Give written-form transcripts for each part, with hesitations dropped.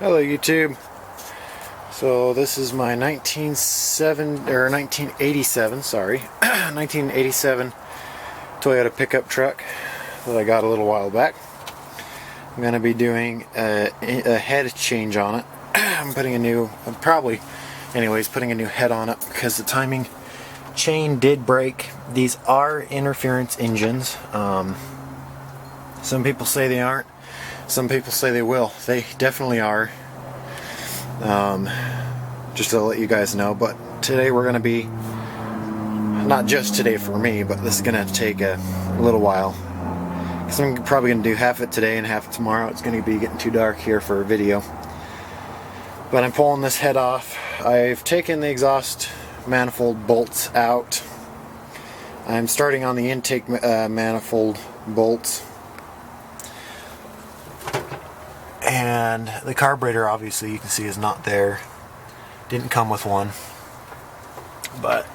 Hello YouTube. So this is my 1987, sorry, 1987 Toyota pickup truck that I got a little while back. I'm going to be doing a head change on it. I'm putting a new, putting a new head on it because the timing chain did break. These are interference engines. Some people say they aren't. Some people say they will. They definitely are. Just to let you guys know. But today we're going to be, not just today for me, but this is going to take a little while. Because I'm probably going to do half it today and half it tomorrow. It's going to be getting too dark here for a video. But I'm pulling this head off. I've taken the exhaust manifold bolts out. I'm starting on the intake manifold bolts. And the carburetor, obviously, you can see is not there. Didn't come with one. But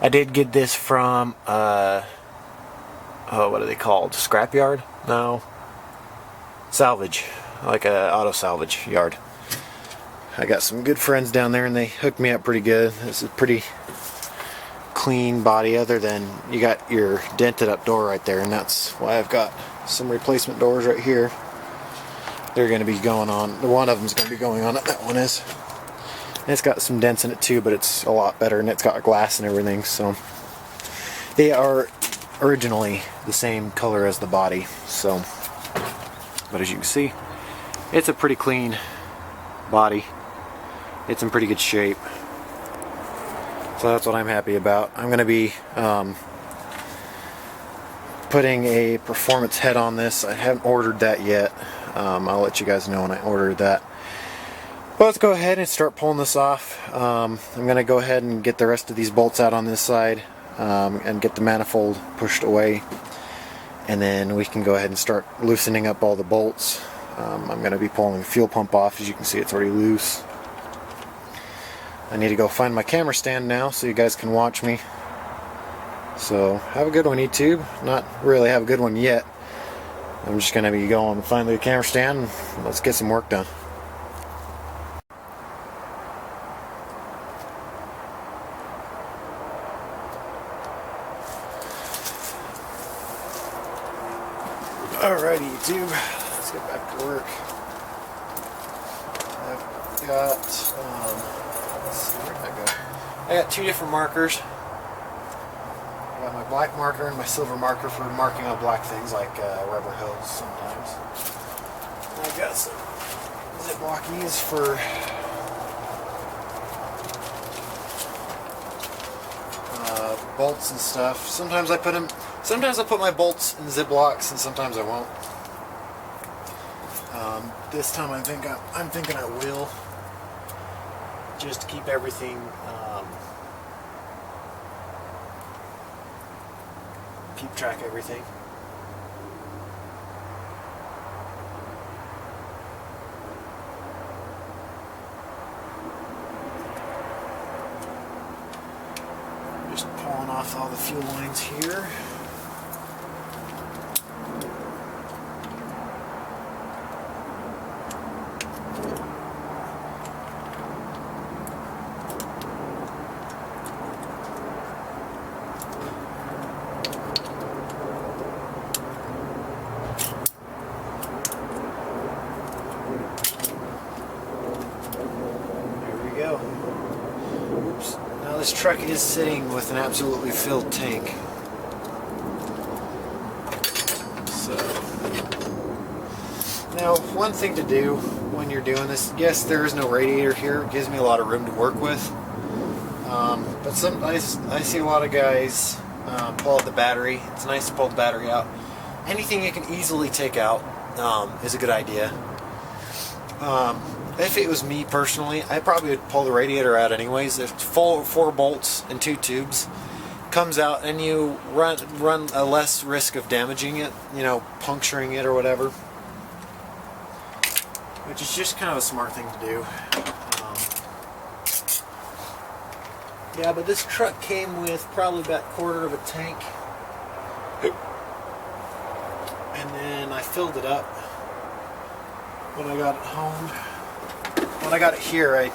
I did get this from, what are they called? Scrapyard? No. Salvage. Like a auto salvage yard. I got some good friends down there and they hooked me up pretty good. This is a pretty clean body, other than you got your dented up door right there, and that's why I've got some replacement doors right here. They're going to be going on. One of them's going to be going on it. That one is. And it's got some dents in it too, but it's a lot better, and it's got glass and everything. So they are originally the same color as the body. So, but as you can see, it's a pretty clean body. It's in pretty good shape. So that's what I'm happy about. I'm going to be putting a performance head on this. I haven't ordered that yet. I'll let you guys know when I order that. But let's go ahead and start pulling this off. I'm going to go ahead and get the rest of these bolts out on this side and get the manifold pushed away. And then we can go ahead and start loosening up all the bolts. I'm going to be pulling the fuel pump off. As you can see, it's already loose. I need to go find my camera stand now so you guys can watch me. So have a good one, YouTube. Not really have a good one yet. I'm just going to be going to find the camera stand and let's get some work done. Alrighty, YouTube. Let's get back to work. I've got, let's see, where did I go? I got two different markers. I got my black marker and my silver marker for marking on black things like rubber hose sometimes. And I got some Ziploc-E's for bolts and stuff. Sometimes I put my bolts in Ziplocs and sometimes I won't. This time I'm thinking I will, just to keep everything keep track of everything. Just pulling off all the fuel lines here. Oops. Now this truck is sitting with an absolutely filled tank. So, now one thing to do when you're doing this, yes, there is no radiator here. It gives me a lot of room to work with. But I see a lot of guys pull out the battery. It's nice to pull the battery out. Anything you can easily take out is a good idea. If it was me personally, I probably would pull the radiator out anyways. There's four bolts and 2 tubes. Comes out and you run a less risk of damaging it, you know, puncturing it or whatever. Which is just kind of a smart thing to do. Yeah, but this truck came with probably about a quarter of a tank. And then I filled it up when I got it home. when I got it here,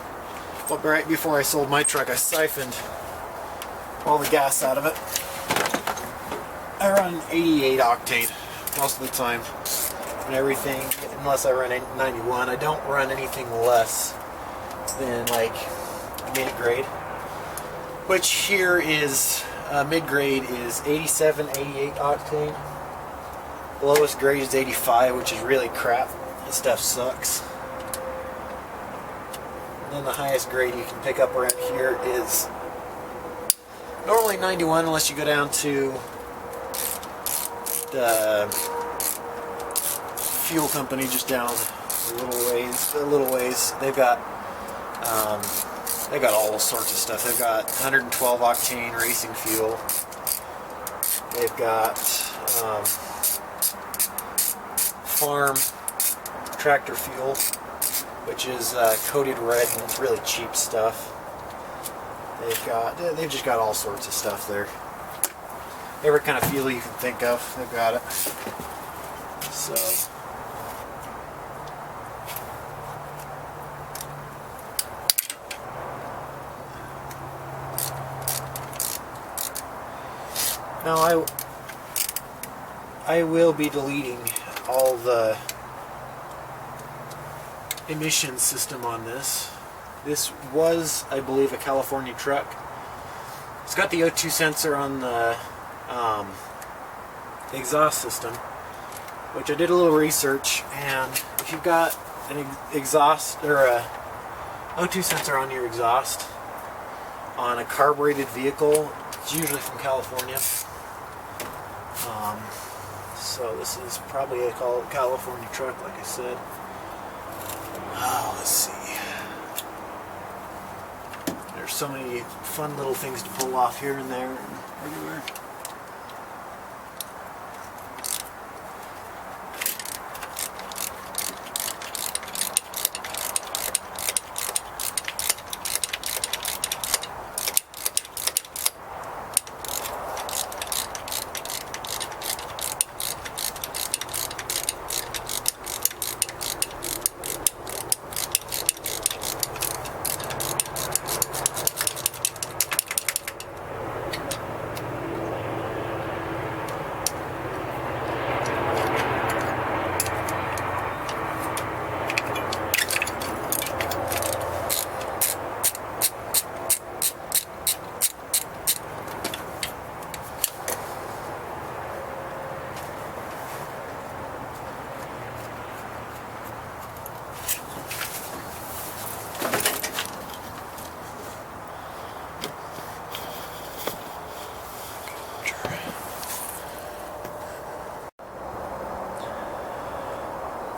right before I sold my truck, I siphoned all the gas out of it. I run 88 octane most of the time and everything, unless I run 91. I don't run anything less than like mid-grade, which here is mid-grade is 87, 88 octane. The lowest grade is 85, which is really crap. This stuff sucks. And then the highest grade you can pick up around here is normally 91, unless you go down to the fuel company just down a little ways. They've got all sorts of stuff. They've got 112 octane racing fuel. They've got farm tractor fuel, which is coated red, and it's really cheap stuff. They've just got all sorts of stuff there. Every kind of fuel you can think of, they've got it. So now I will be deleting all the emission system on this. This was, I believe, a California truck. It's got the O2 sensor on the exhaust system, which I did a little research, and if you've got an exhaust or a O2 sensor on your exhaust on a carbureted vehicle, it's usually from California. So this is probably a California truck, like I said. Let's see. There's so many fun little things to pull off here and there and everywhere.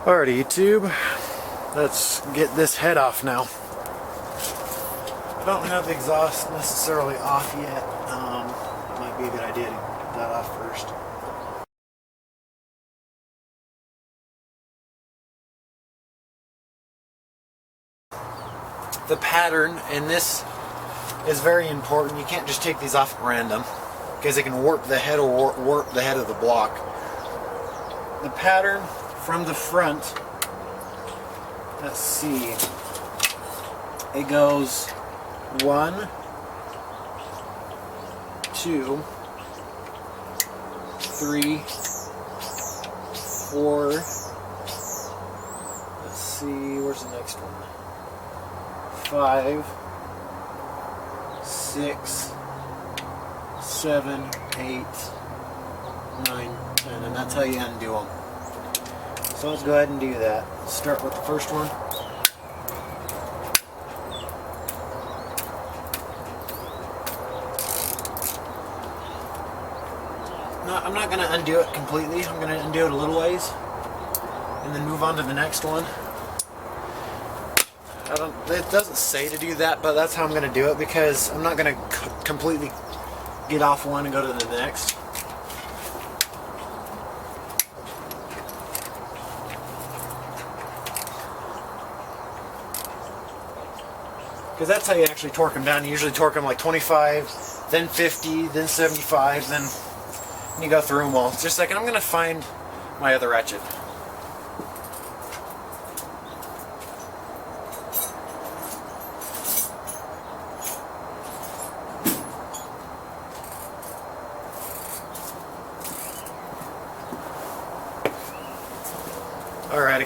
Alrighty, YouTube, let's get this head off now. I don't have the exhaust necessarily off yet. It might be a good idea to get that off first. The pattern, and this is very important, you can't just take these off at random, because it can warp the head or warp the head of the block. The pattern from the front, let's see, it goes 1, 2, 3, 4, let's see, where's the next one? 5, 6, 7, 8, 9, 10, and that's how you undo them. So let's go ahead and do that. Let's start with the first one. No, I'm not going to undo it completely. I'm going to undo it a little ways and then move on to the next one. It doesn't say to do that, but that's how I'm going to do it, because I'm not going to completely get off one and go to the next. Because that's how you actually torque them down. You usually torque them like 25, then 50, then 75, then you go through them all. Just a second, I'm going to find my other ratchet.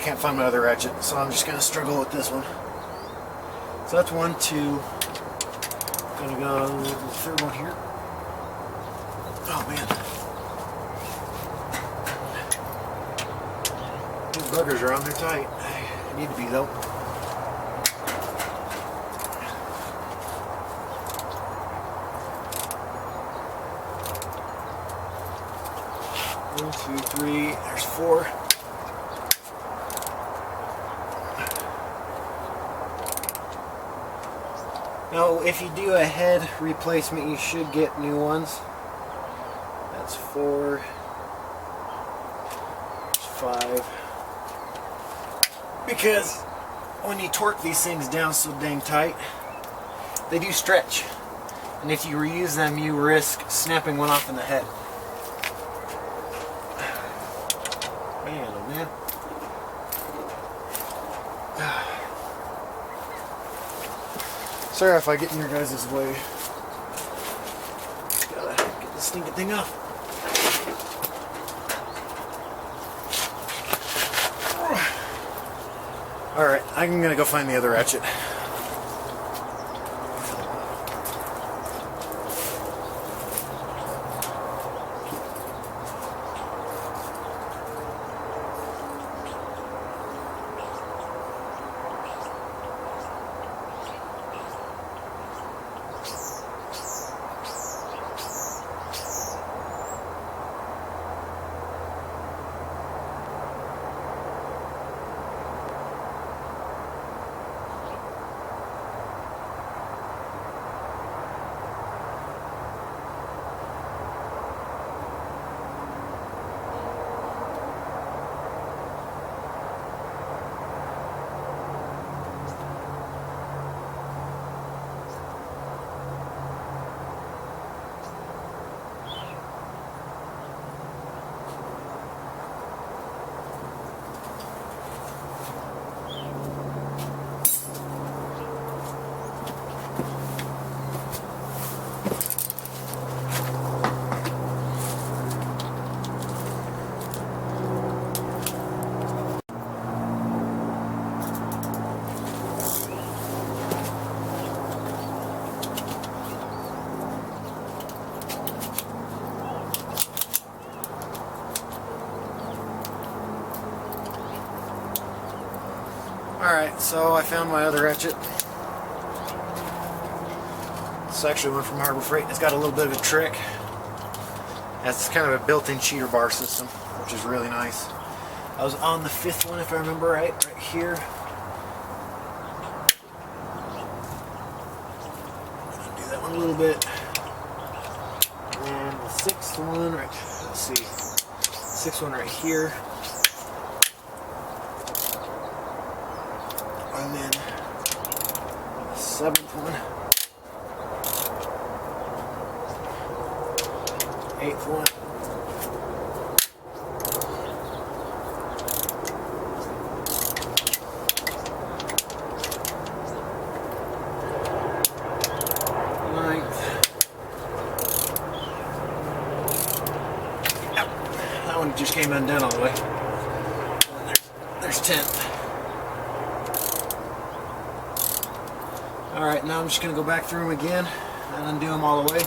can't find my other ratchet, so I'm just going to struggle with this one. So that's 1, 2. Gonna go with the third one here. Oh man. These buggers are on there tight. They need to be though. 1, 2, 3. There's 4. Now, if you do a head replacement, you should get new ones. That's 4. That's 5. Because when you torque these things down so dang tight, they do stretch. And if you reuse them, you risk snapping one off in the head. Man, oh man. Sorry if I get in your guys' way. Just gotta get this stinking thing up. Alright, I'm gonna go find the other ratchet. Alright, so I found my other ratchet. It's actually one from Harbor Freight. It's got a little bit of a trick. It's kind of a built-in cheater bar system, which is really nice. I was on the 5th one, if I remember right here. I'm gonna do that one a little bit. And the 6th one, right, let's see. 6th one right here. And then the 7th one, 8th one, ninth. Yep, that one just came undone all the way. There's 10th. Alright, now I'm just going to go back through them again and undo them all the way.